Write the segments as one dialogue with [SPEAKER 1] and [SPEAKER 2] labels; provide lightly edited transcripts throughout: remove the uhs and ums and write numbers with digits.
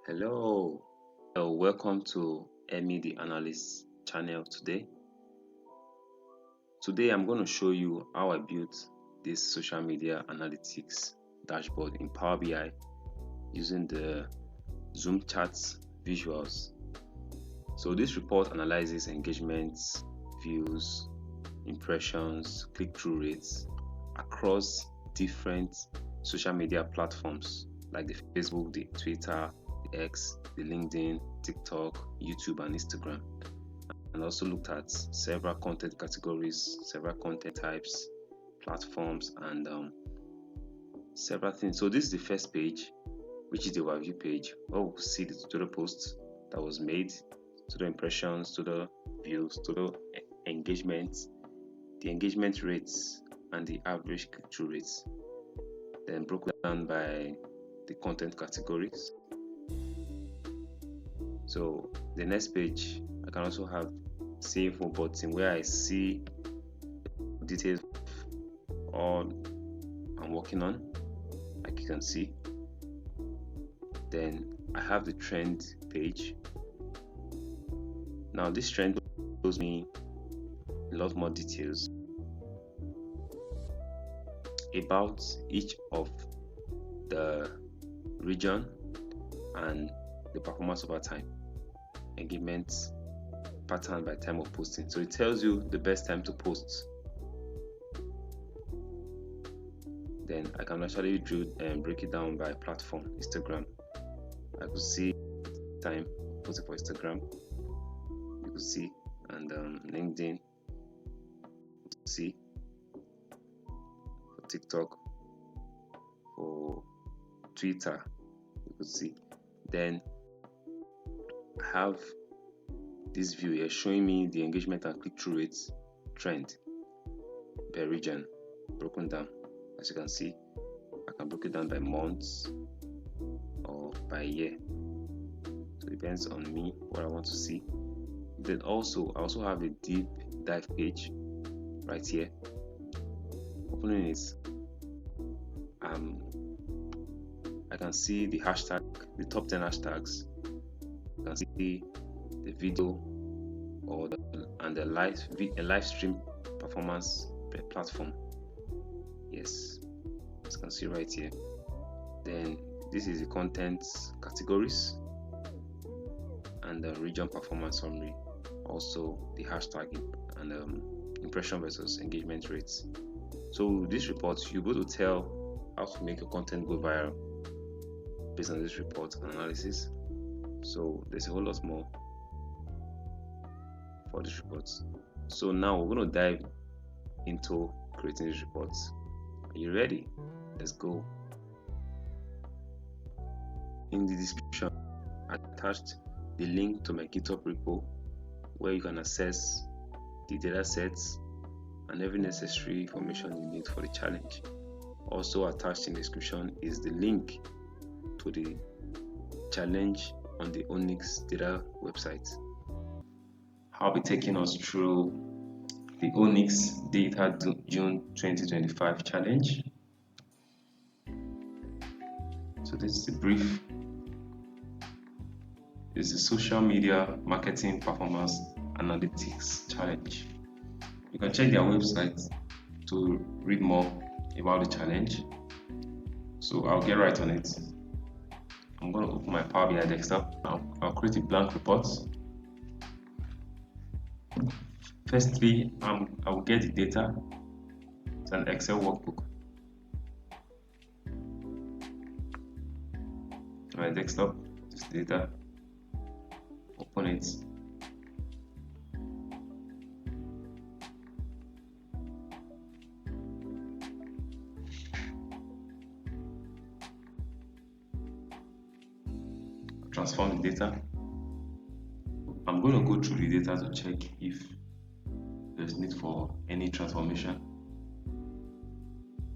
[SPEAKER 1] Hello, welcome to Emmy the Analyst channel today. Today I'm going to show you how I built this social media analytics dashboard in Power BI using the ZoomCharts visuals. So this report analyzes engagements, views, impressions, click-through rates across different social media platforms like the Facebook, the Twitter, the X, the LinkedIn, TikTok, YouTube, and Instagram. And also looked at several content categories, several content types, platforms, and several things. So this is the first page, which is the overview page, where we'll see the tutorial posts that was made, to the impressions, to the views, to the engagements, the engagement rates, and the average click-through rates. Then broken down by the content categories. So the next page, I can also have see info button where I see details of all I'm working on, like you can see. Then I have the trend page. Now this trend shows me a lot more details about each of the region and the performance over time, engagement pattern by time of posting. So it tells you the best time to post. Then I can actually break it down by platform. Instagram, I could see time posting for Instagram, you could see, and LinkedIn, you could see, for TikTok, for Twitter, you could see. Then I have this view here showing me the engagement and click-through rates trend per region broken down. As you can see, I can break it down by months or by year, so it depends on me what I want to see. Then also I also have a deep dive page right here. Opening it, I can see the hashtag, the top 10 hashtags. You can see the video or the live stream performance per platform. Yes, as you can see right here. Then this is the content categories and the region performance summary. Also the hashtag and impression versus engagement rates. So this report, you'll be able to tell how to make your content go viral based on this report analysis. So there's a whole lot more for this report. So now we're going to dive into creating this report. Are you ready? Let's go. In the description, I attached the link to my GitHub repo where you can access the data sets and every necessary information you need for the challenge. Also attached in the description is the link to the challenge on the Onyx data website. I'll be taking us through the Onyx Data June 2025 challenge. So this is the brief. It's the social media marketing performance analytics challenge. You can check their website to read more about the challenge. So I'll get right on it. I'm going to open my Power BI desktop. I'll create a blank report. Firstly, I will get the data. It's an Excel workbook. My desktop, this data. Open it. Transform the data. I'm going to go through the data to check if there's need for any transformation.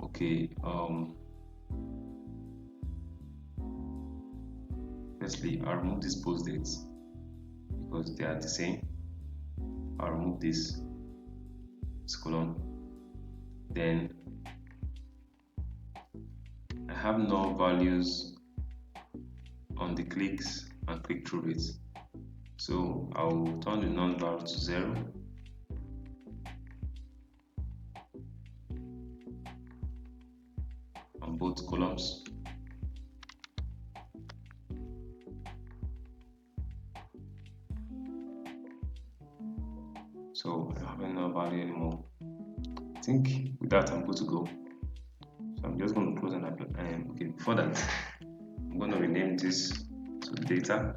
[SPEAKER 1] Okay, firstly, I'll remove these post dates because they are the same. I'll remove this column. Then I have null values on on the clicks and click-through rates. So I'll turn the non-var to 0. On both columns. So I haven't no value anymore. I think with that I'm good to go. So I'm just going to close and apply. Okay, before that, I'm going to rename this to data.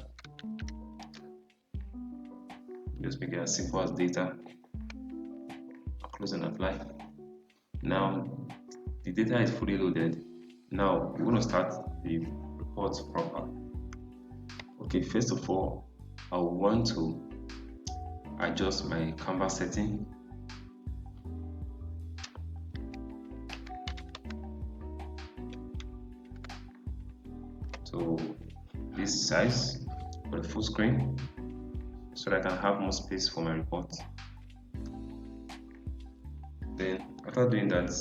[SPEAKER 1] Just make it as simple as data. I'll close and apply. Now the data is fully loaded. Now we're going to start the report proper. Okay, first of all, I want to adjust my canvas setting. So this size for the full screen, so that I can have more space for my report. Then after doing that,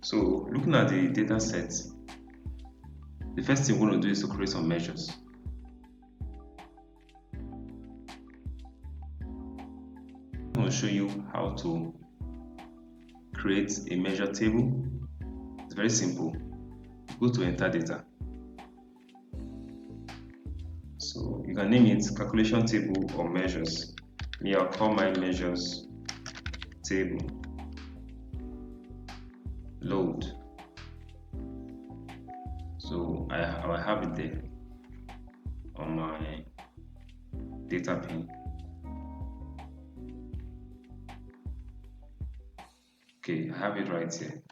[SPEAKER 1] so looking at the data set, the first thing we're going to do is to create some measures. I'm going to show you how to create a measure table. It's very simple. Go to enter data. So you can name it calculation table or measures. Me, I'll call my measures table. Load. So I have it there on my data pane. Okay, I have it right here.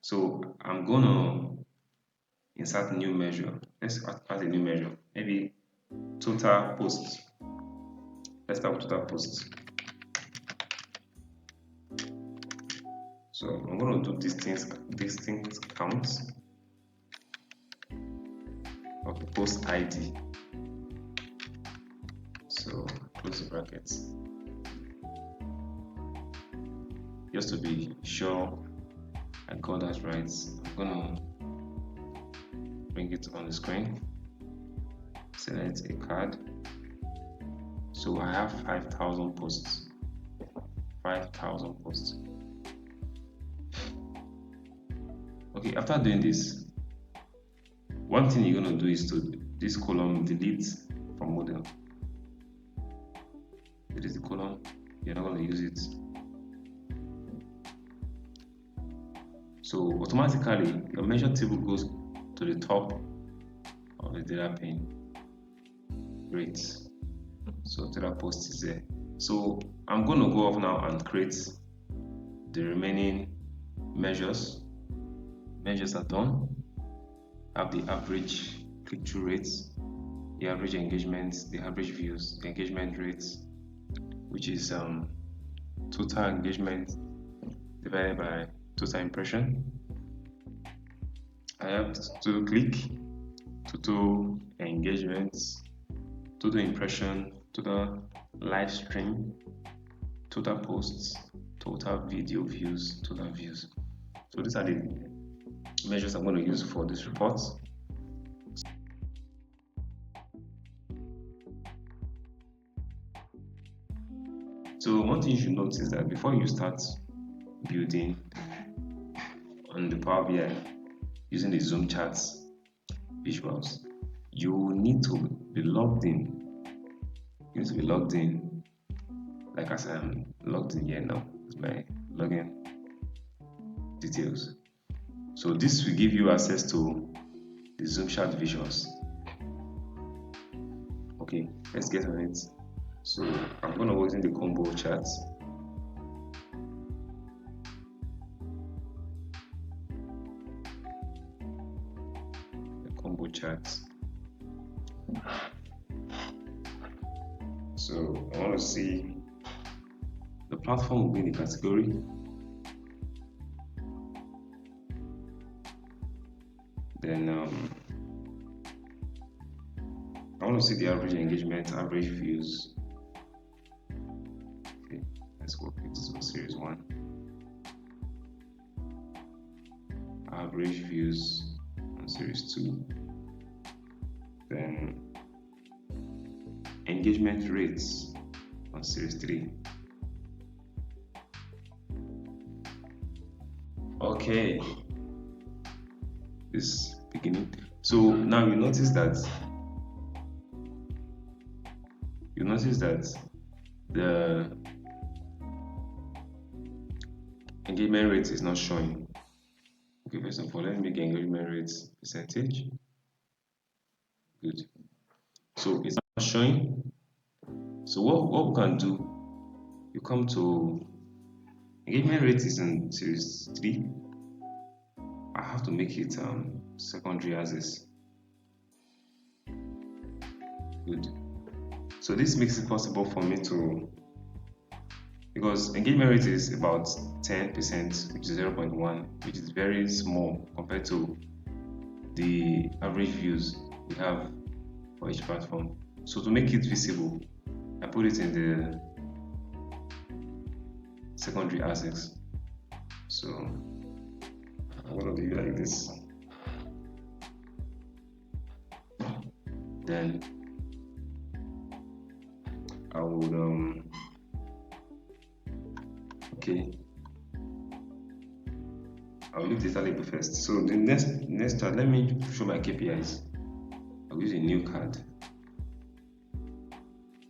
[SPEAKER 1] So I'm gonna insert a new measure. Let's add a new measure. Maybe total posts. Let's start with total posts. So I'm going to do distinct counts of the post ID. So close the brackets. Just to be sure I got that right, I'm going to bring it on the screen. Select a card. So I have 5,000 posts. 5,000 posts. Okay, after doing this, one thing you're going to do is to this column delete from model. Delete the column, you're not going to use it. So automatically your measure table goes to the top of the data pane. Great. So data post is there. So I'm going to go off now and create the remaining measures. Measures are done. Have the average click-through rates, the average engagements, the average views, the engagement rates, which is total engagement divided by total impression. I have total click, total engagements, total impression, total live stream, total posts, total video views, total views. So these are the measures I'm going to use for this report. So one thing you should notice is that before you start building on the Power BI using the ZoomCharts visuals, you need to be logged in. You need to be logged in, like as I'm logged in here now. It's my login details. So this will give you access to the ZoomChart visuals. Okay, let's get on it. So I'm going to work in the combo charts. The combo charts. So I want to see the platform will be in the category. Then I want to see the average engagement, average views. Okay, let's work with this one, series 1. Average views on series 2. Then engagement rates on series 3. Okay, this beginning. So now you notice that the engagement rate is not showing. Okay, first of all, let me make engagement rates percentage. Good. So it's not showing. So what we can do, you come to engagement rate is in series 3. I have to make it secondary axis. Good. So this makes it possible for me to, because engagement rate is about 10%, which is 0.1, which is very small compared to the average views we have for each platform. So to make it visible, I put it in the secondary axis. So I'm gonna do it like this. Then I would okay, I'll leave data label first. So the next chart, let me show my KPIs. I'll use a new card.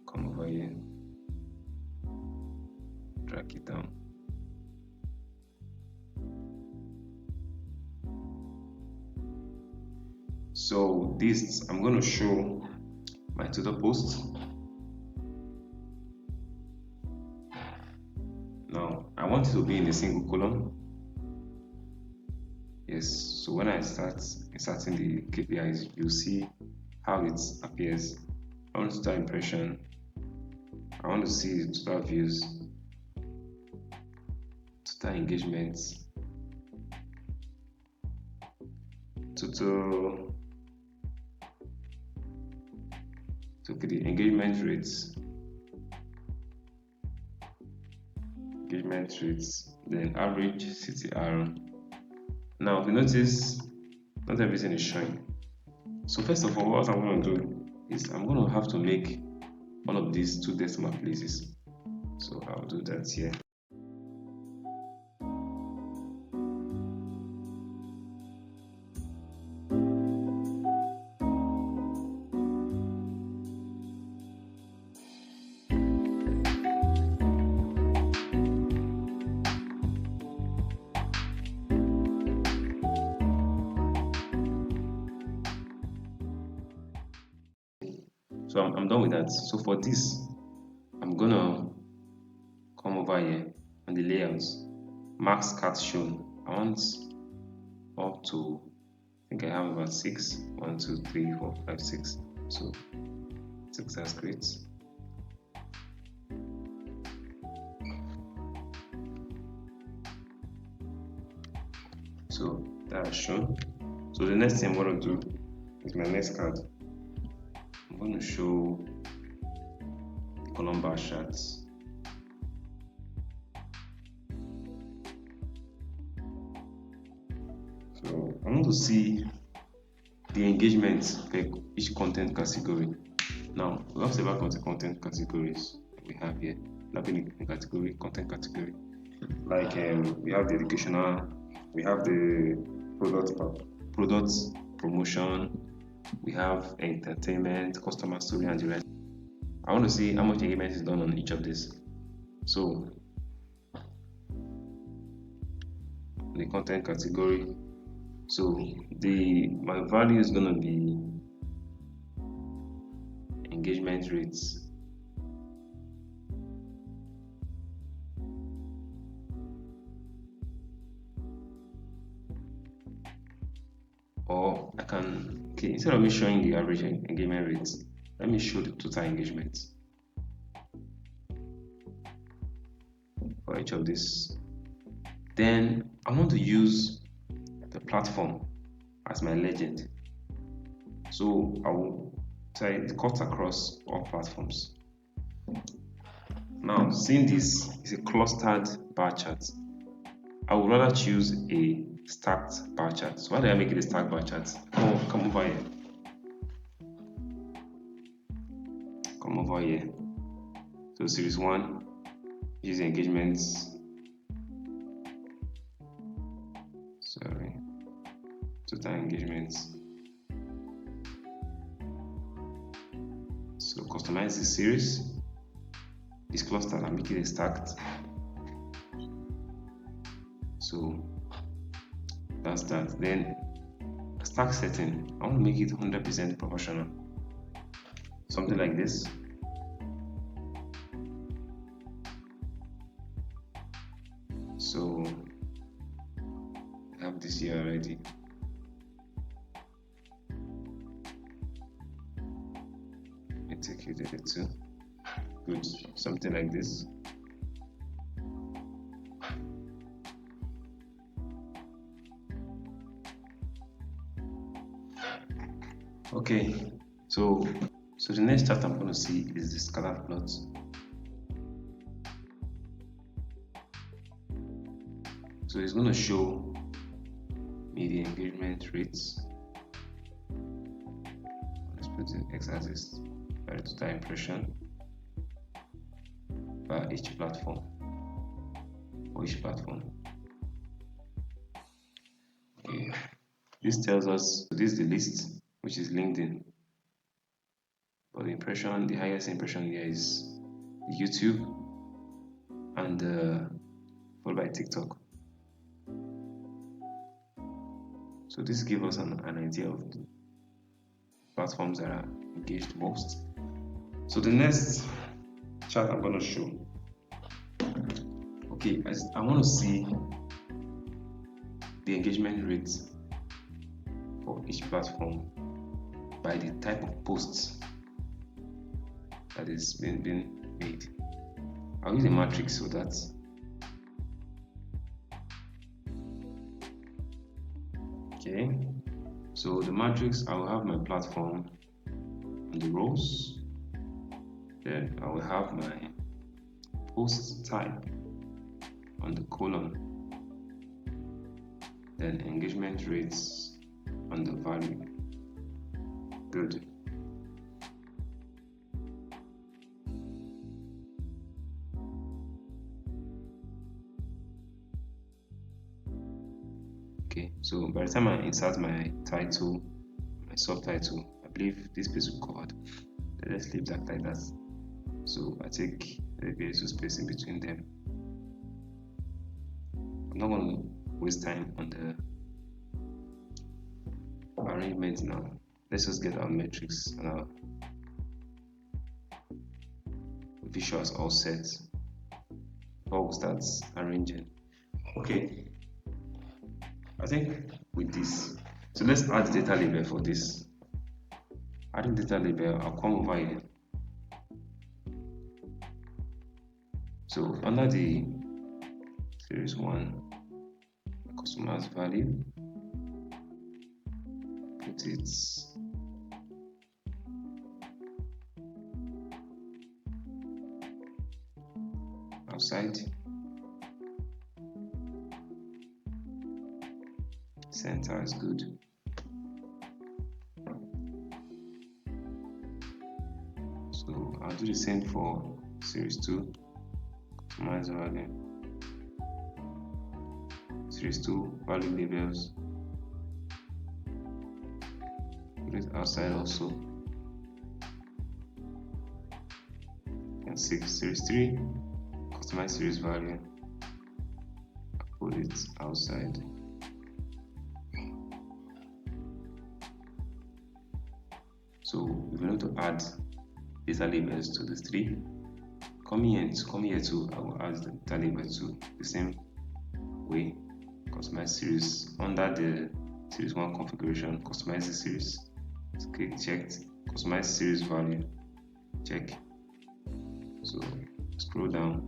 [SPEAKER 1] Come over here, drag it down. So this, I'm going to show my total posts. Now I want it to be in a single column. Yes, so when I start inserting the KPIs, you'll see how it appears. I want total impression, I want to see total views, total engagements, total, the engagement rates, then average CTR. Now if you notice, not everything is showing. So first of all, what I'm going to do is I'm going to have to make all of these 2 decimal places. So I'll do that here. So I'm done with that. So for this, I'm gonna come over here on the layouts, max cut shown. I want up to, I think I have about 6. 1, 2, 3, 4, 5, 6. So 6, that's great. So that's shown. So the next thing I'm gonna do is my next card. I'm going to show the column bar charts. So I want to see the engagement per each content category. Now we have several content categories we have here. Labeling category, content category. Like we have the educational, we have the product promotion, we have entertainment, customer story, and the rest. I want to see how much engagement is done on each of these. So the content category, so my value is going to be engagement rates. Or I can, okay, instead of me showing the average engagement rates, let me show the total engagement for each of these. Then I want to use the platform as my legend. So I will try it cut across all platforms. Now, seeing this is a clustered bar chart, I would rather choose a stacked bar chart. So why did I make it a stacked bar chart? Come over here. come over here. So series 1 is engagements. Total engagements. So customize the series. It's clustered and make it stacked. So that's that. Then stack setting, I want to make it 100% proportional. Something like this. So I have this here already. Take you there too. Good, something like this. Okay, so the next chart I'm going to see is the scatter plot. So it's going to show me the engagement rates. Let's put in x-axis. Total impression by each platform, for each platform. Okay. This tells us, this is the list, which is LinkedIn. But the impression, the highest impression here is YouTube and followed by TikTok. So this gives us an idea of the platforms that are engaged most. So the next chart I'm going to show. Okay, I want to see the engagement rate for each platform by the type of posts that is being made. I'll use a matrix so that okay. So the matrix, I will have my platform on the rows. Then I will have my post type on the column. Then engagement rates on the value. Good. Okay, so by the time I insert my title, my subtitle, I believe this page will be covered. Let's leave that like that. So I take a very space in between them. I'm not going to waste time on the arrangement now. Let's just get our metrics and our visuals all set before we start arranging. Okay, I think with this, so let's add data label for this. Adding data label, I'll come over here. So under the series 1 customers value, put it outside, center is good. So I'll do the same for series 2 customize value, series 2 value labels, put it outside also, and series 3 customize series value, put it outside. So we're going to add data labels to the 3. Come here too, I will add the data label to the same way. Customize series under the series 1 configuration, customize the series, click checked, customize series value, check. So scroll down.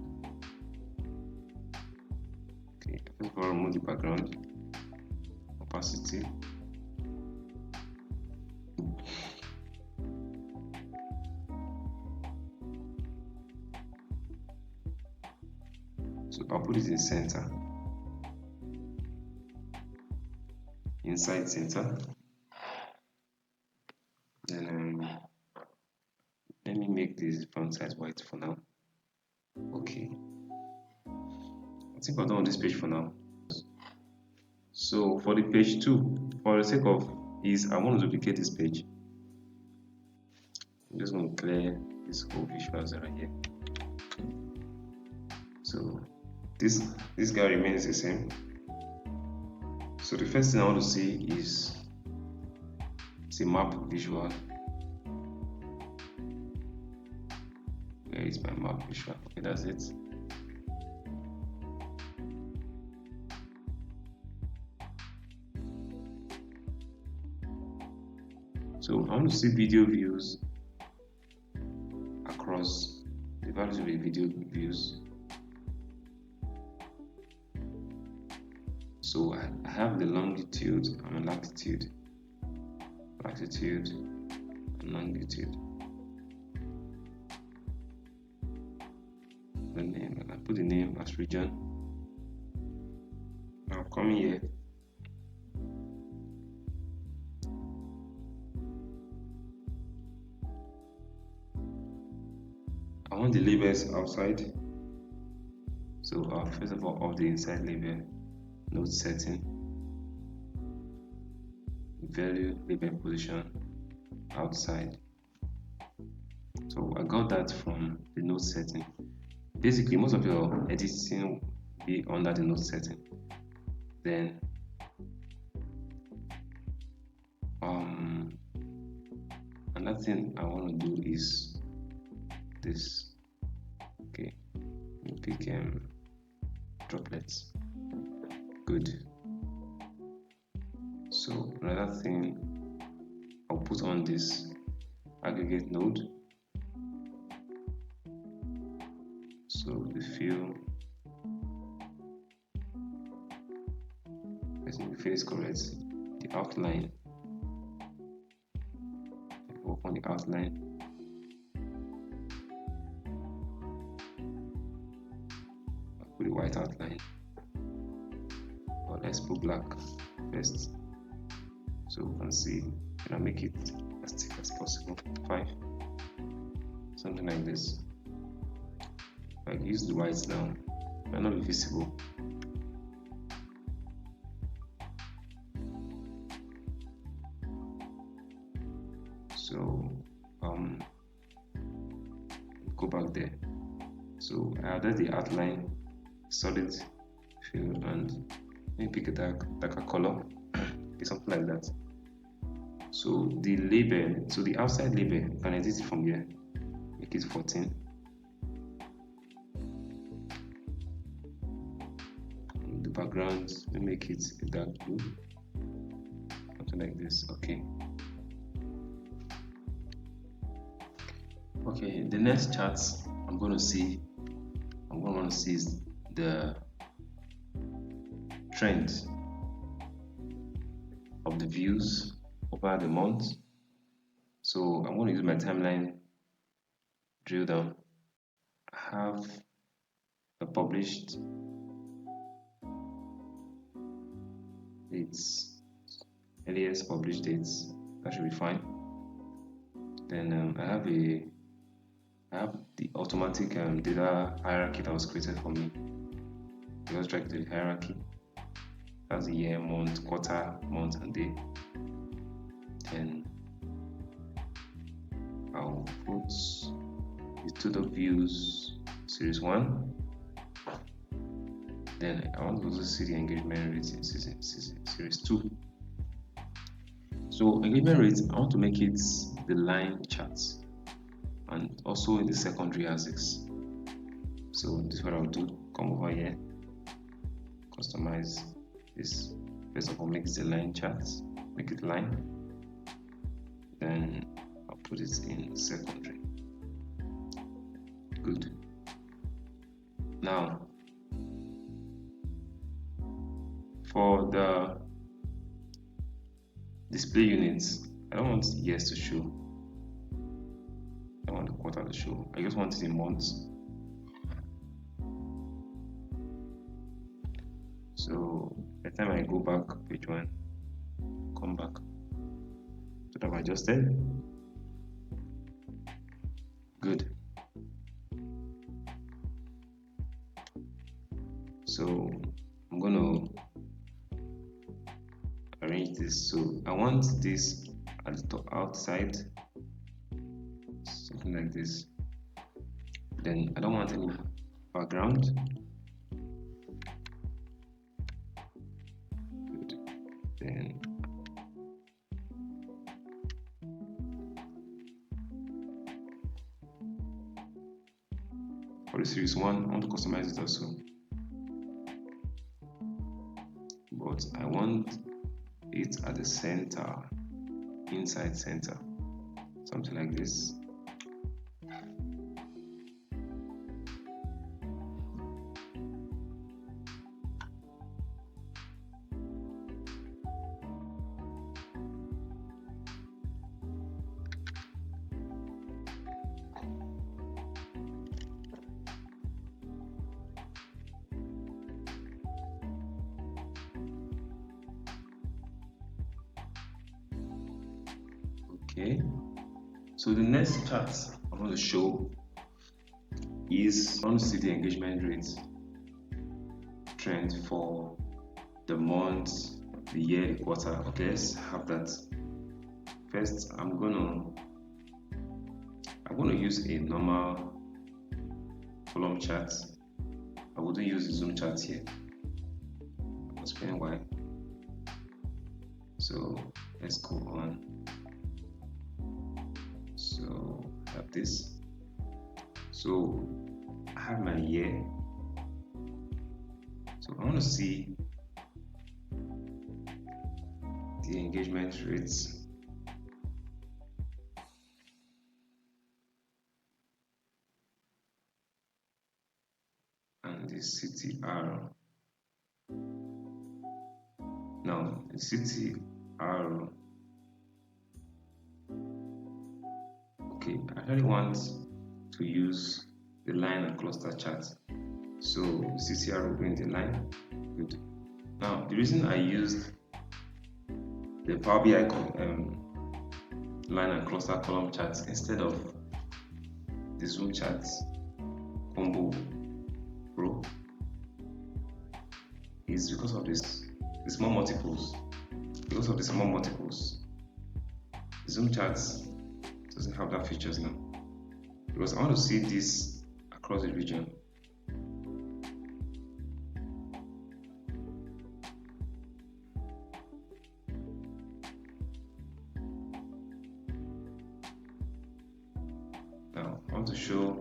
[SPEAKER 1] Okay, first of all, remove the background, opacity. So I'll put it in center, inside center. Then Let me make this font size white for now. Okay, I think I'm done on this page for now. So for the page 2, for the sake of ease, I want to duplicate this page. I'm just going to clear this whole visuals right here. So this guy remains the same. So the first thing I want to see is a map visual. Where is my map visual? Okay, that's it. So I want to see video views across the values of the video views. So I have the longitude and latitude, and longitude. The name, and I put the name as region. Now come here. I want the labels outside. So first of all, of the inside label, node setting, value label position outside. So I got that from the node setting. Basically, most of your editing will be under the node setting. Then another thing I want to do is this. Okay, pick droplets. Good. So another thing, I'll put on this aggregate node. So the fill, let's make the fill is correct. The outline, work on the outline. I'll put the white outline, or let's put black first, so we can see. And I'll make it as thick as possible, 5, something like this. If I use the white now, it might not be visible. So go back there. So I added the outline, solid fill, and maybe pick a darker color, something like that. So the label, so the outside label, you can edit it from here. Make it 14. And the background, we make it a dark blue, something like this. Okay. Okay, the next charts I'm going to want to see is the trend of the views over the month. So I'm going to use my timeline drill down. I have the published dates, earliest published dates. That should be fine. Then I have the automatic data hierarchy that was created for me. Just drag to the hierarchy. That's the year, month, quarter, month, and day. Then I'll put the total views series 1. Then I want to also see the engagement rate in series 2. So engagement rate, I want to make it the line charts and also in the secondary axis. So this is what I'll do. Come over here, customize this. First of all, make it a line chart, make it line. Then I'll put it in secondary. Good. Now for the display units, I don't want years to show. I want the quarter to show. I just want it in months. So by the time I go back, page 1, come back to the adjusted. So I want this at the top outside, something like this. Then I don't want any background. Good. Then for the series 1, I want to customize it also, but I want it at the center, inside center, something like this. Okay, so the next chart I want to show is, I want to see the engagement rate trend for the month, the year, the quarter. Okay, let's have that. First, I'm gonna use a normal column chart. I wouldn't use the zoom chart here. I'll explain why. So let's go on. So I have this. So I have my year. So I want to see the engagement rates. And the CTR. Now the CTR. Okay, I really want to use the line and cluster chart. So CTR will bring the line. Good. Now the reason I used the Power BI line and cluster column charts instead of the ZoomCharts Combo Pro is because of the small multiples. Because of the small multiples, the ZoomCharts doesn't have that features now. Because I want to see this across the region. Now I want to show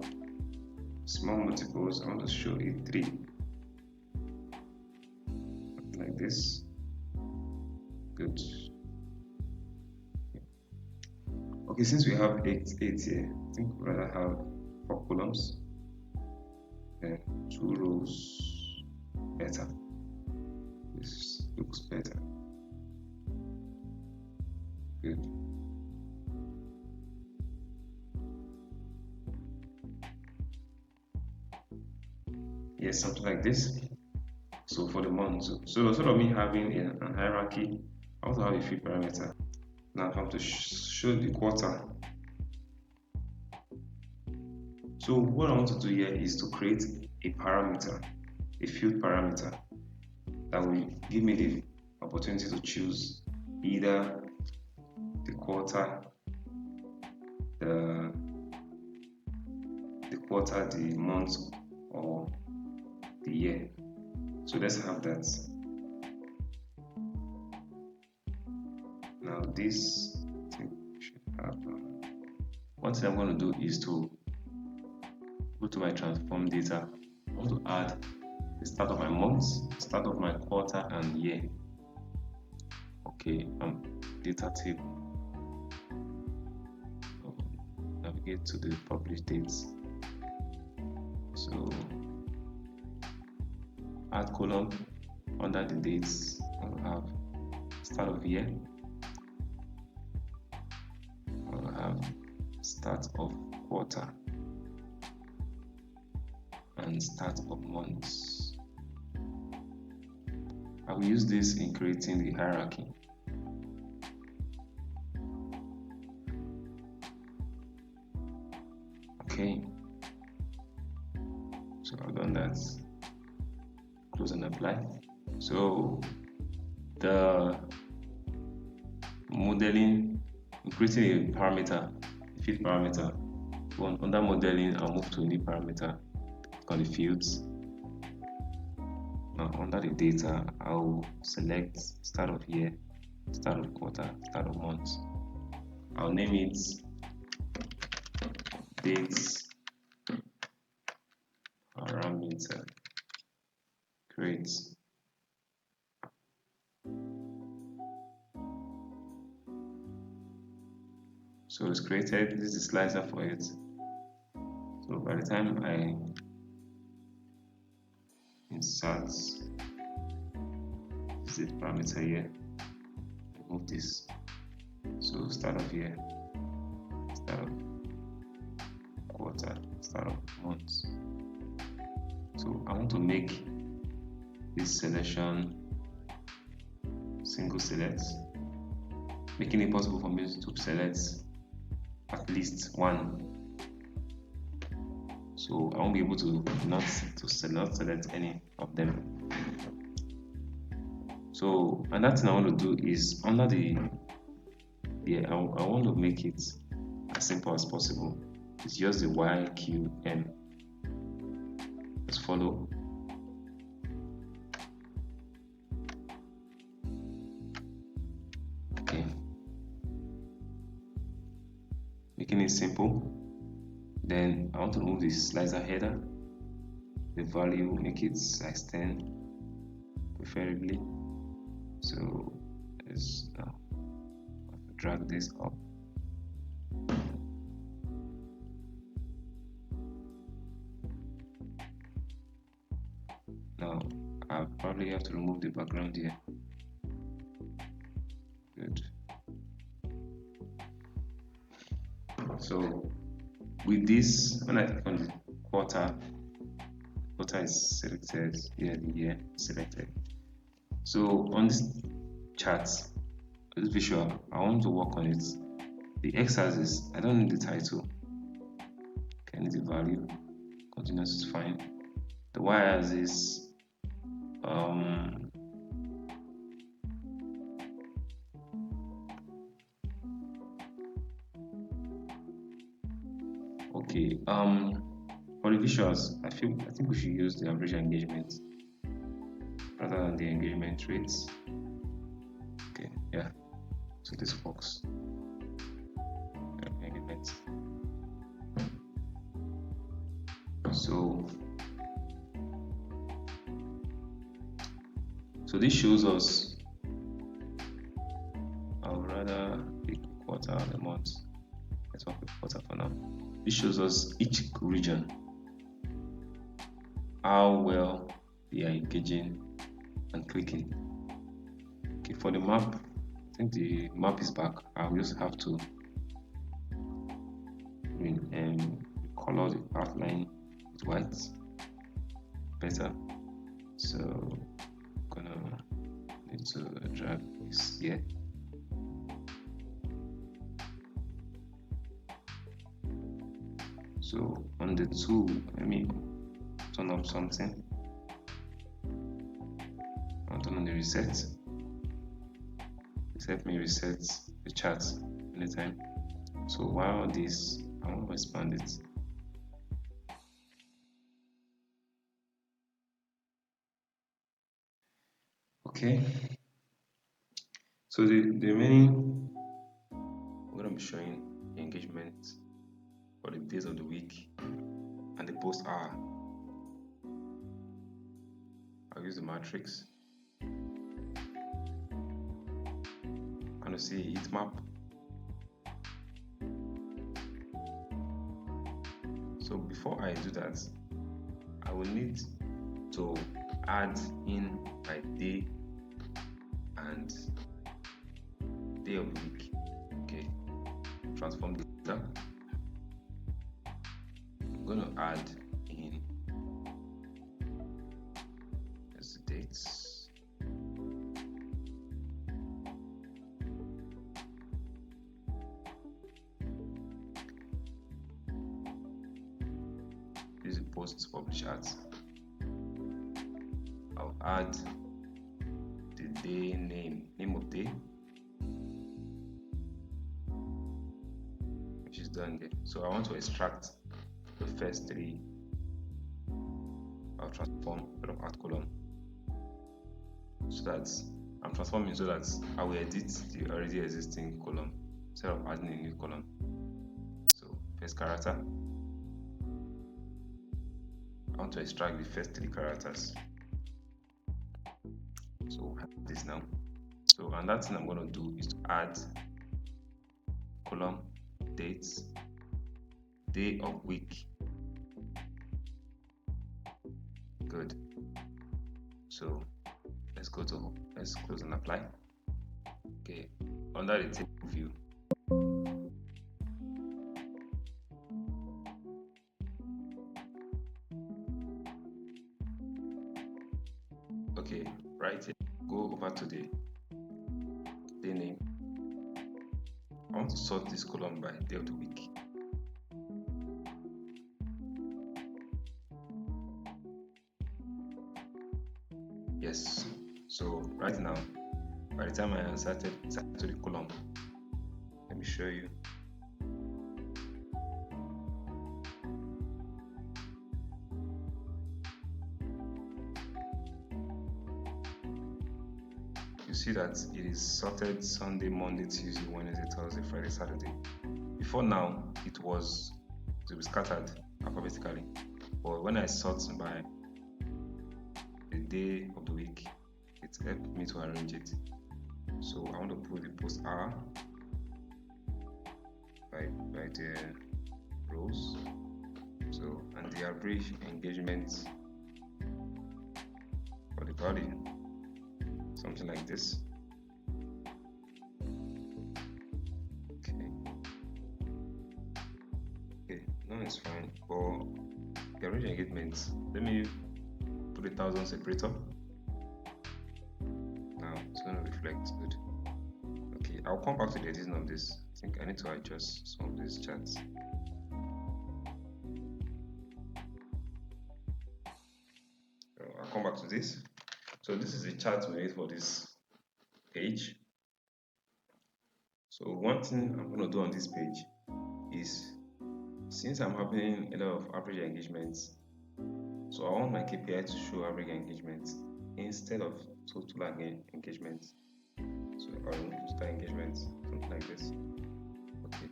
[SPEAKER 1] small multiples. I want to show it 3 like this. Good. Okay, since we have 8 here, I think we'd rather have 4 columns and 2 rows. Better. This looks better. Good. Yes, something like this. So for the month, so instead of me having a hierarchy, I want to have a field parameter. Now I have to show the quarter. So what I want to do here is to create a parameter, a field parameter that will give me the opportunity to choose either the quarter, the month, or the year. So let's have that. Now this thing should have. One thing I'm going to do is to go to my transform data. I want to add the start of my month, start of my quarter, and year. Okay, data table. So navigate to the published dates. So add column under the dates. I'll have start of year. I'll have start of quarter and start of months. I will use this in creating the hierarchy. Okay, so I've done that. Close and apply. So the modeling, I'm creating a parameter, a field parameter. Under modeling, I'll move to a new parameter called the fields. Now under the data, I'll select start of year, start of quarter, start of month. I'll name it dates parameter. Create. So it's created. This is the slicer for it. So by the time I insert this parameter here, move this. So start of year, start of quarter, start of month. So I want to make this selection single select, making it possible for me to select at least one. So I won't be able to not select any of them. So another thing I want to do is under the I want to make it as simple as possible. It's just the YQM. Let's follow. Okay. Making it simple. Then I want to remove the slicer header. The value, make it size 10, preferably. So let's drag this up. Now I probably have to remove the background here. Good. So with this, when I click on the quarter is selected, here the year selected. So on this chart, this visual, I want to work on it. The x-axis, I don't need the title. Okay, I need the value. Continuous is fine. The y-axis, okay. For the visuals, I think we should use the average engagement rather than the engagement rates. Okay, yeah. So this works. Engagement. So this shows us. I'll rather pick quarter and a month. Let's work with quarter for now. This shows us each region, how well they are engaging and clicking. Okay, for the map, I think the map is back. I'll just have to color the outline with white better. So I'm gonna need to drag this here. So on the tool, let me turn up something. I'll turn on the reset. Let me reset the chart anytime. So while this, I want to expand it. Okay. So the remaining, I'm going to be showing the engagement for the days of the week and the post hour. I'll use the matrix. I'm going to see heat map. So before I do that, I will need to add in my day and day of the week. Okay, transform the data. I'm going to add in the dates. This is the post publish ads. I'll add the day name of day, done there. So I want to extract the first three. I'll transform instead of add column, so that I'm transforming so that I will edit the already existing column instead of adding a new column. So first character, I want to extract the first three characters. So I have this now. So another thing I'm going to do is to add column dates, day of week. Good. So let's close and apply. Okay, under the table view, okay, right here, go over to the day name. I want to sort this column by day of the week. Yes, so right now, by the time I inserted to the column, let me show you. You see that it is sorted Sunday, Monday, Tuesday, Wednesday, Thursday, Friday, Saturday. Before now, it was scattered alphabetically, but when I sort by the day of the week, it helped me to arrange it. So I want to put the post hour by the rows. So, and the average engagement for the body, something like this. Okay, now it's fine. For the average engagement, let me put 1,000 separator. Now it's going to reflect good. Okay, I'll come back to the editing of this. I think I need to adjust some of these charts. So I'll come back to this. So this is the chart we need for this page. So one thing I'm going to do on this page is, since I'm having a lot of average engagements, so I want my KPI to show average engagement instead of total engagement. So I'll use total engagement, something like this. Okay.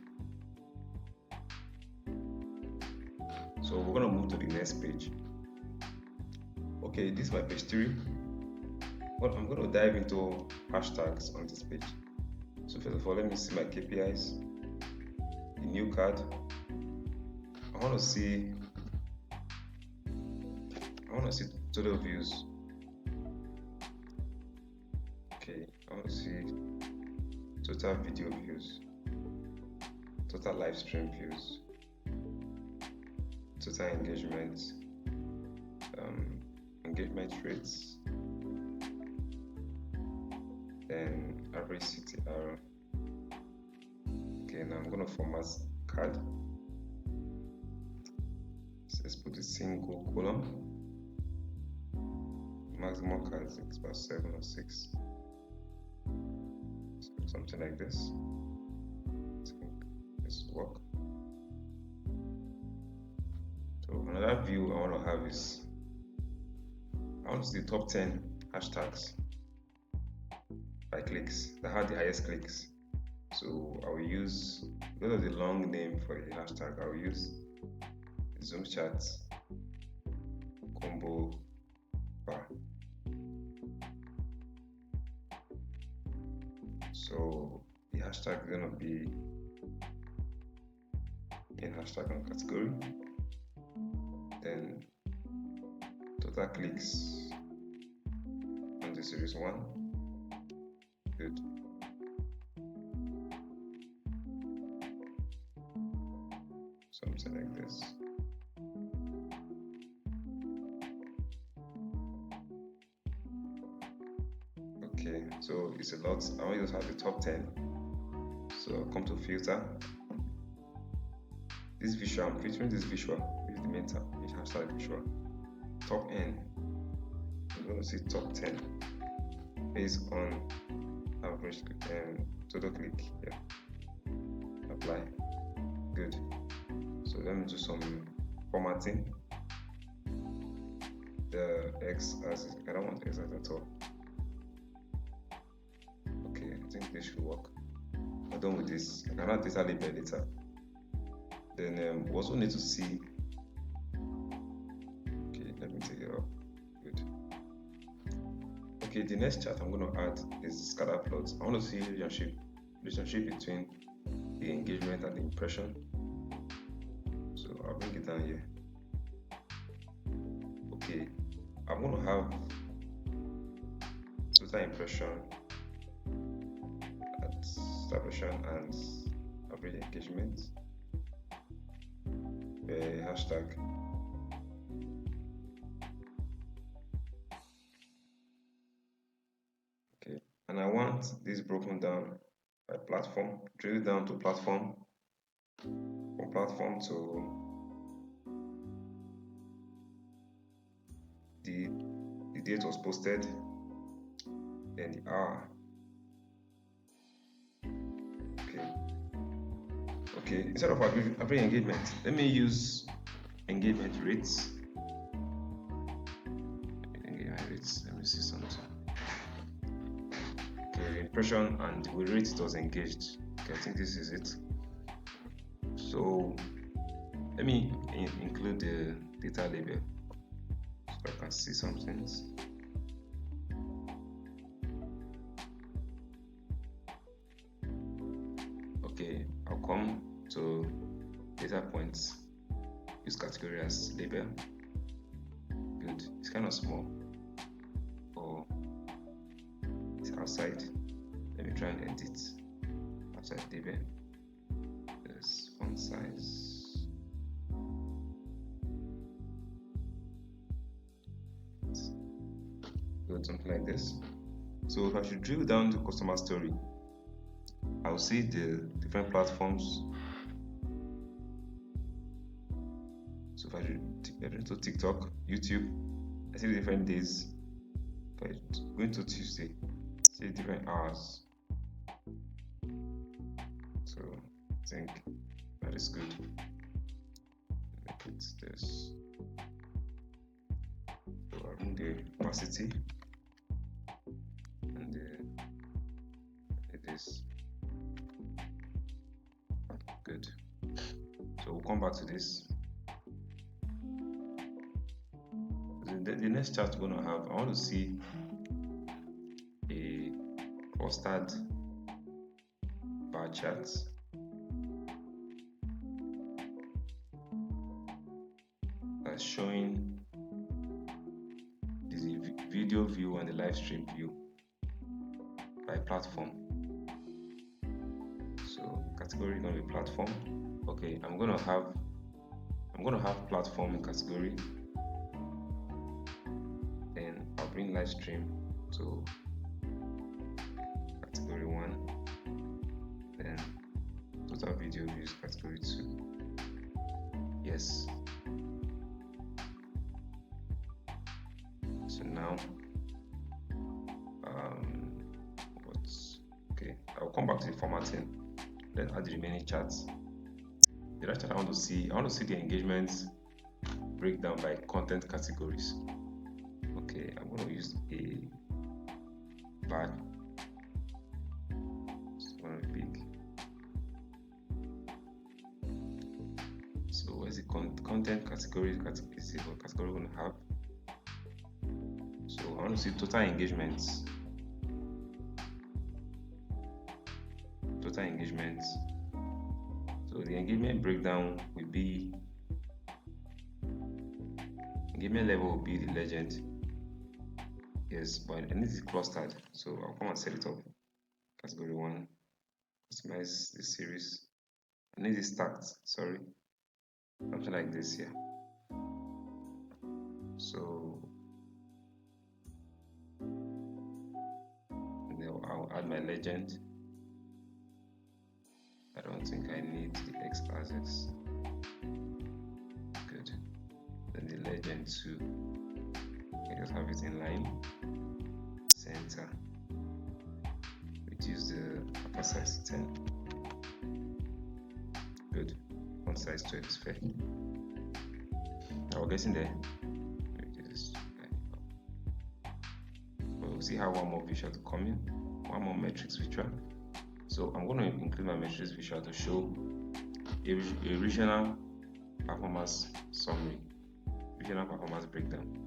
[SPEAKER 1] So we're going to move to the next page. Okay, this is my page 3. Well, I'm going to dive into hashtags on this page. So first of all, let me see my KPIs, the new card. I want to see total views. Okay, I want to see total video views, total live stream views, total engagement, engagement rates, then average CTR. Okay, now I'm going to format card. So let's put a single column. Maximum card 6/7 or 6. So something like this. I think this will work. So another view I want to have is, I want to see the top 10 hashtags by clicks that have the highest clicks. So I will use, because of the long name for the hashtag, I will use ZoomCharts combo bar. So the hashtag is going to be in hashtag and category, then total clicks on the series 1. Good. Something like this. Okay, so it's a lot. I want to just have the top 10. So come to filter. This visual, I'm filtering this visual with the main tab, which hashtag visual. Top N. I'm going to see top 10 based on average total click. Yeah. Apply. Good. So let me do some formatting. The x-axis, I don't want x-axis at all. Okay, I think this should work. I'm done with this. I can add data label later. Then we also need to see. Okay, let me take it up. Good. Okay, the next chart I'm going to add is scatter plots. I want to see relationship between the engagement and the impression. So I'll bring it down here. Okay, I'm going to have total impression at establishment and average engagement. Hashtag. Okay, and I want this broken down by platform, drill down to platform, from platform to the date was posted, then the hour. Okay, instead of average engagement, let me use engagement rates. Let me see something. Okay, impression and the rate it was engaged. Okay, I think this is it. So let me include the data label so I can see some things. Okay, I'll come to data points, use category as label. Good, it's kind of small, or it's outside. Let me try and edit outside label. There's font size. Good, something like this. So if I should drill down to customer story, I'll see the different platforms. So if I should to TikTok, YouTube, I see the different days. If I go to Tuesday, see different hours. So I think that is good. Make it this. So I bring the opacity and this. Good. So we'll come back to this. The next chart we're going to have, I want to see a clustered bar chart. That's showing the video view and the live stream view by platform. So category is going to be platform. Okay, I'm going to have platform in category. Then I'll bring live stream to category 1. Then total video views category 2. Yes. So now I'll come back to the formatting, then add the remaining charts. The next chart I want to see the engagement breakdown by content categories. Okay, I'm going to use a bar. It's going to be big. So where's the content category? Is it what category we're going to have? So I want to see total engagements. So the engagement breakdown will be, engagement level will be the legend. Yes, but I need it clustered, so I'll come and set it up. Category 1, customize the series. I need it stacked, sorry, something like this here. So now I'll add my legend. I don't think I need the x-axis. Good. Then the legend too. I just have it in line. Center. Reduce the upper size to 10. Good. font size 12 is fair. Now we're getting there. We'll see how one more visual to come in, one more metrics visual. So I'm going to include my metrics visual to show a regional performance summary, regional performance breakdown.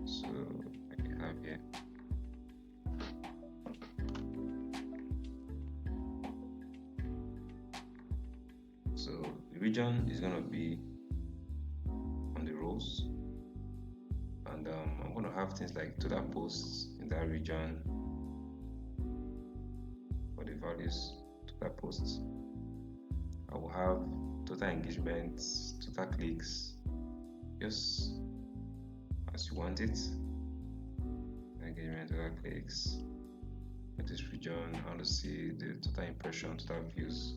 [SPEAKER 1] So I can have here. So the region is going to be on the rows, and I'm going to have things like total posts in that region for the values total posts. I will have total engagements, total clicks, just as you want it. Engagement, total clicks. In this region, I want to see the total impression, total views.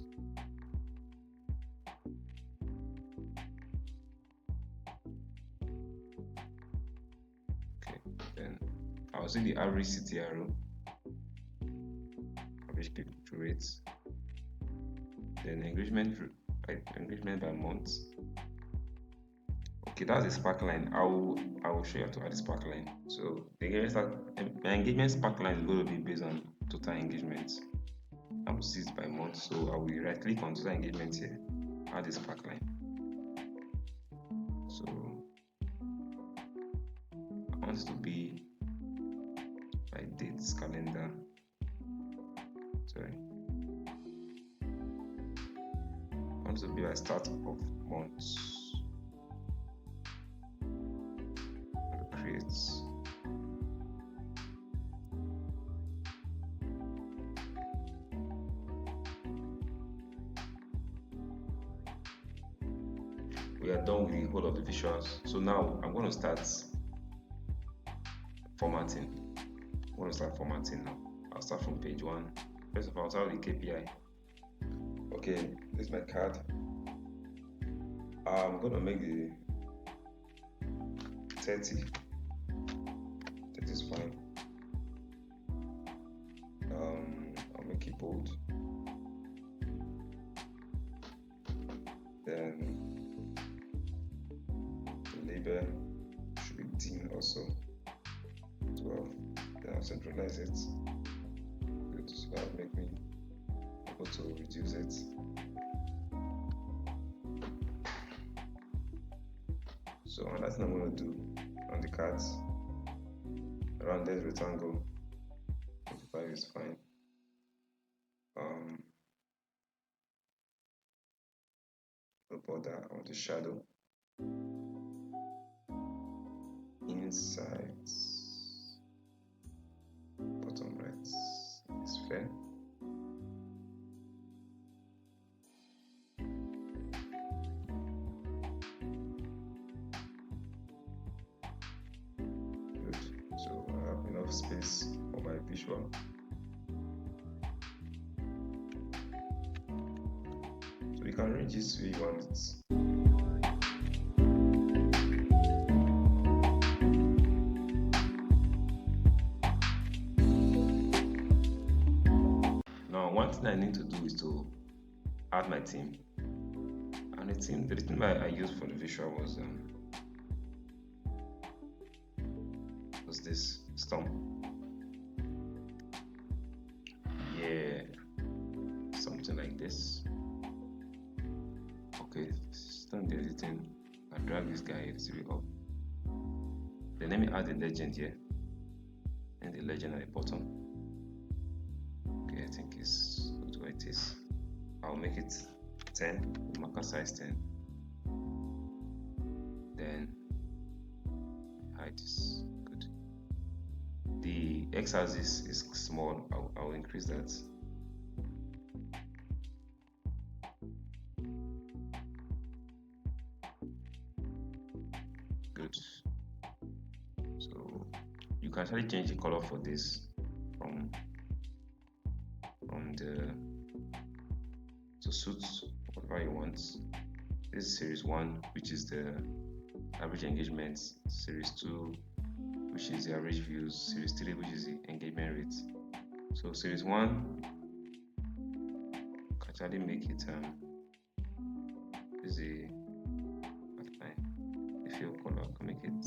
[SPEAKER 1] Okay, then I'll see the average CTRO, average click-through rates. Then engagement by month. Okay, that's a spark line. I will show you how to add a spark line. So my engagement spark line is going to be based on total engagement. I will see it by month. So I will right click on total engagement here, add a spark line. So I want it to be by dates, calendar. Sorry. I want it to be by start of months. Creates. We are done with the whole of the visuals. So now I'm going to start formatting. I'm going to start formatting now. I'll start from page 1. First of all, I'll start with the KPI. Okay, this is my card. I'm going to make the 30. That is fine. I'll make it bold. Then the label should be dim also. 12. Then I'll centralize it. Good. So that'll make me able to reduce it. So another thing I'm going to do on the cards, around this rectangle, 25 is fine. The border, I want the shadow inside bottom right is fair. Good. So I have enough space for my visual. So you can arrange this way you want it. One thing I need to do is to add my theme, and the theme I used for the visual was this storm. Yeah, something like this. Okay, start the editing. I drag this guy up. Then let me add the legend here, and the legend at the bottom. Okay, I think it's good where it is. I'll make it 10, marker size 10. Then height is good. The x-axis is small. I'll increase that. Good. So you can actually change the color for this from to suit whatever you want. This is series 1, which is the average engagement, series 2, which is the average views, series 3, which is the engagement rate. So series 1 can actually make it This is the outline. The fill color, can make it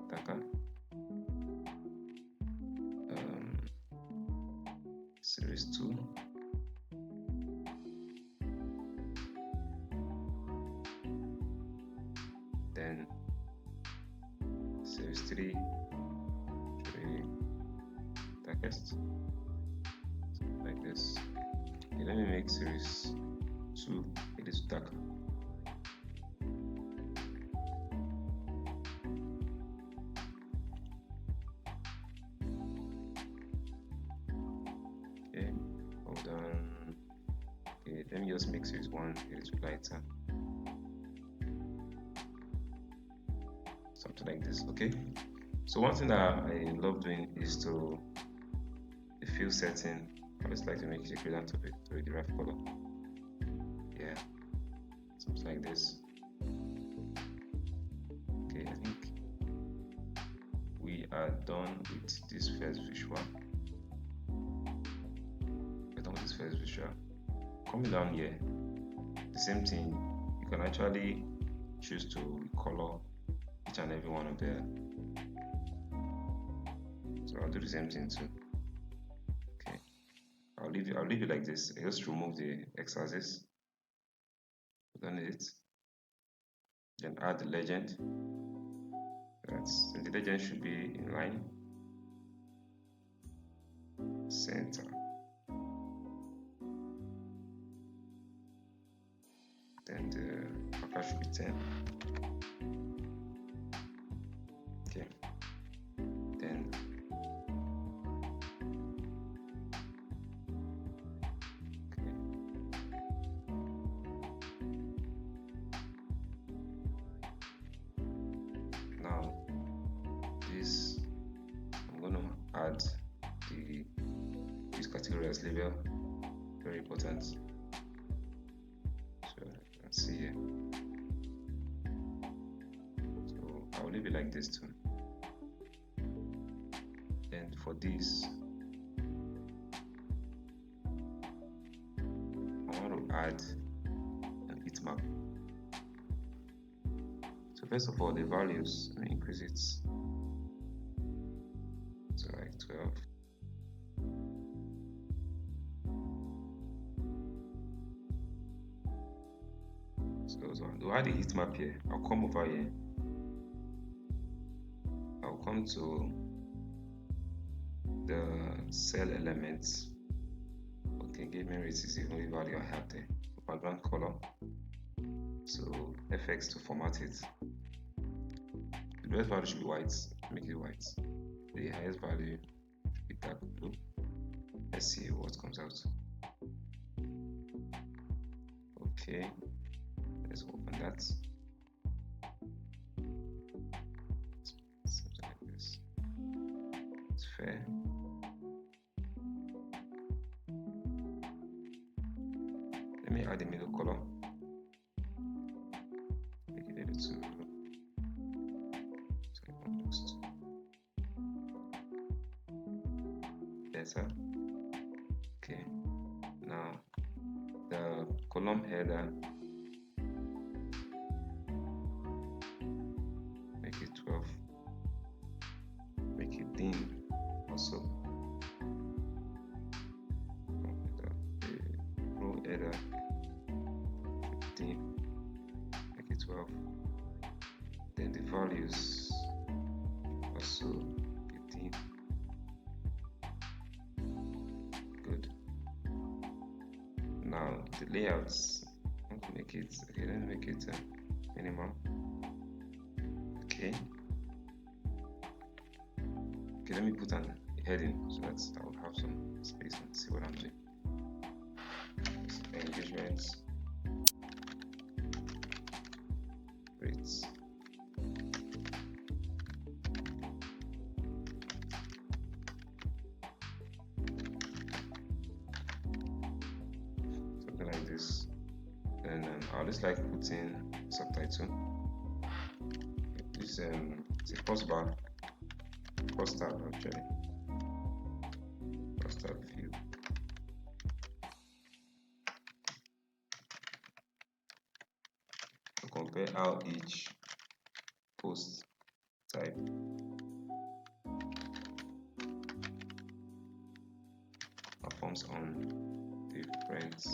[SPEAKER 1] darker. Series 2. Then series 3, darkest, like this. Okay, let me make series 2 a little darker. Okay, hold on. Okay, let me just make series 1 a little lighter. Something like this. Okay, so one thing that I love doing is to the fill setting. I always like to make it a gradient to the derived color. Yeah, something like this. Okay, I think we are done with this first visual. We're done with this first visual. Coming down here, the same thing. You can actually choose to color each and every one of them. So I'll do the same thing too. Okay, I'll leave it like this. I just remove the x-axis, put on it, then add the legend. The legend should be in line, center. Then the marker should be 10. Okay. Then now this, I'm gonna add the use category as label. Very important. So let's see here. So I'll leave it like this too. Then for this, I want to add an heat map. So first of all, the values, let me increase it to like 12. So to add the heat map here, I'll come over here. I'll come to the cell elements. Okay, engagement rate is the only value I have there. Background color. So FX to format it. The lowest value should be white. Make it white. The highest value should be dark blue. Let's see what comes out. Okay, let's open that. Something like this. It's fair. Let me add the middle color. Make it a little better. Okay, now the column header, make it 12. Make it dim also. The row header, dim, make it 12. Then the values also 15. Good. Now the layouts, I want to make it, okay, let me make it minimum. Okay. Okay, let me put an heading so that I will have some space and see what I'm doing. Engagements, rates. Something like this. Then I'll just like putting subtitle. This it's a first bar, first tab actually, first tab view. compare how each post type performs on different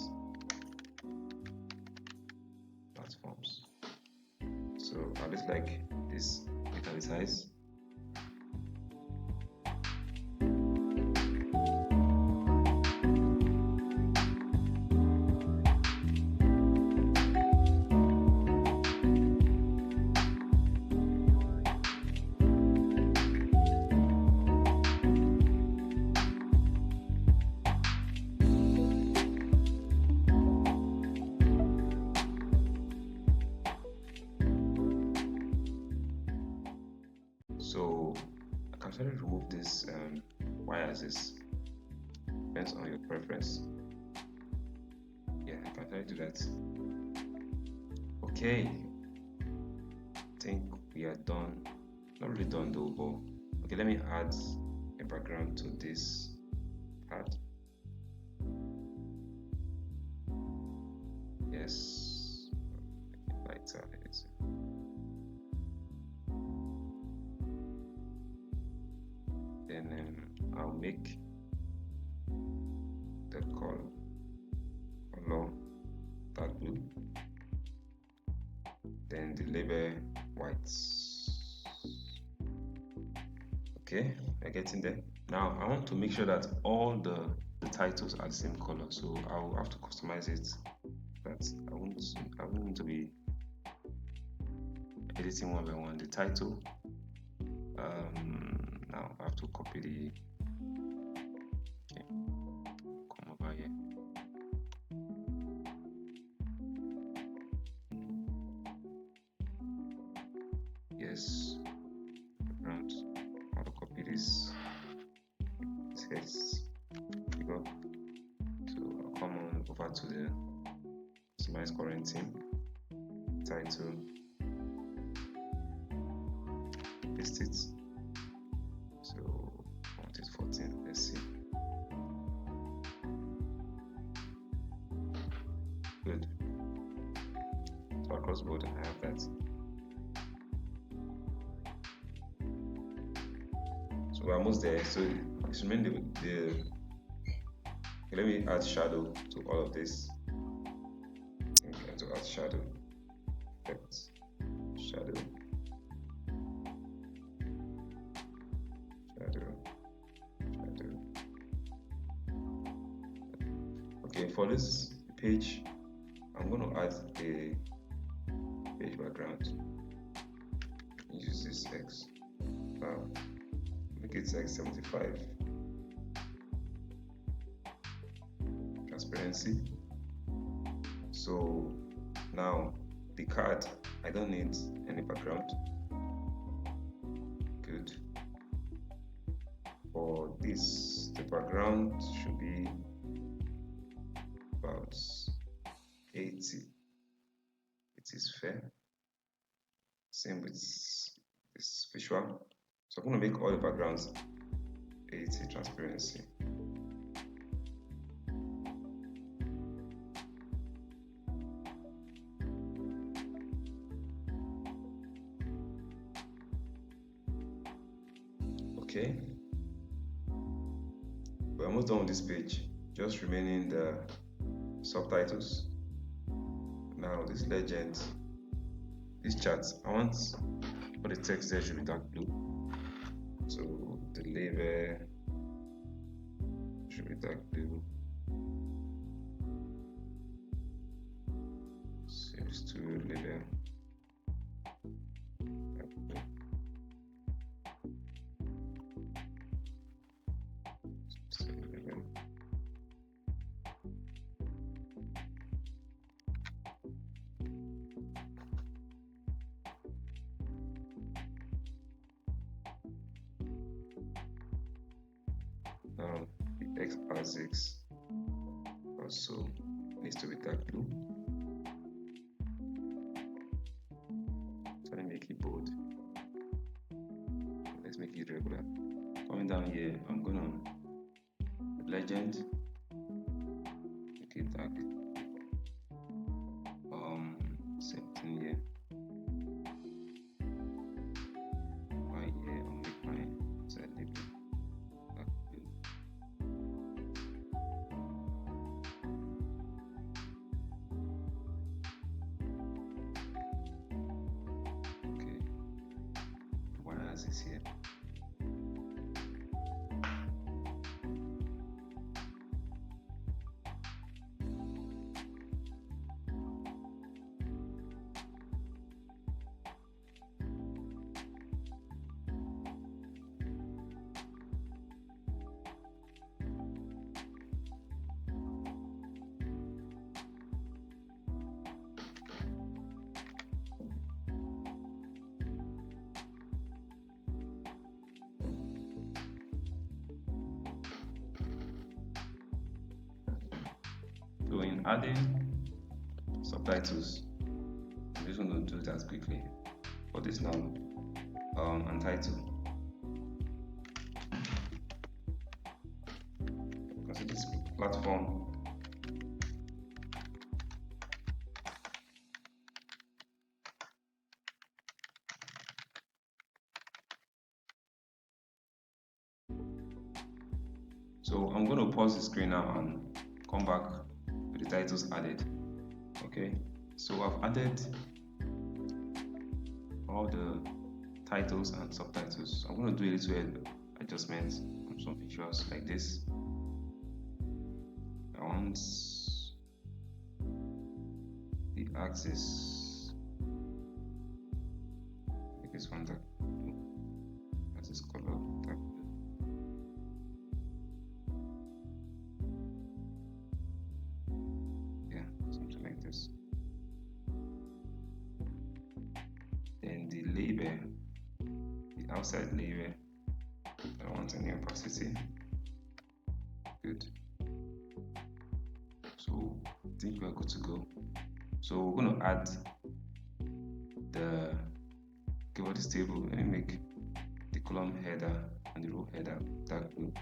[SPEAKER 1] platforms. So I just like this italicize. So I can actually remove this y-axis. Depends on your preference. Yeah, I can try to do that. Okay, I think we are done. Not really done though, but okay, let me add a background to this part. Yes, lighter. Then I'll make the color dark blue, then the label white. Okay, we're getting there. Now I want to make sure that all the titles are the same color, so I'll have to customize it. That I won't need to be editing one by one. The title. Now I have to copy the. Okay, come over here. Yes, background. I have to copy this text. So I'll come on over to the customize current theme title. Paste it. So I want it 14. Let's see. Good. So across board I have that. So we're almost there. So it's remain the let me add shadow to all of this. I'm going to add shadow. Effect. Shadow. Okay, for this page, I'm going to add a page background. Use this X. Make it X75. Transparency. So now the card, I don't need any background. Good. For this, the background should be about 80. It is fair. Same with this visual. So I'm going to make all the backgrounds 80 transparency. Okay, we're almost done with this page, just remaining the subtitles. Now this legend, this chart, I want all the text there should be dark blue, so the label should be dark blue. Saves to label. Now the x-axis also needs to be dark blue. So let me make it bold. Let's make it regular. Coming down here, I'm gonna legend, make it dark. Same thing here. axis here. So in adding subtitles, I'm just going to do that quickly. For this now, untitled. Consider this platform. So I'm going to pause the screen now and come back with the titles added. Okay, so I've added all the titles and subtitles. I'm going to do a little adjustment on some features like this. I want the axis, make this one dark blue, axis color dark blue. Yeah, something like this. Then the label, the outside label, I want any opacity. Good. So I think we're good to go. So we're going to add the keyword table. Let me make the column header and the row header dark blue.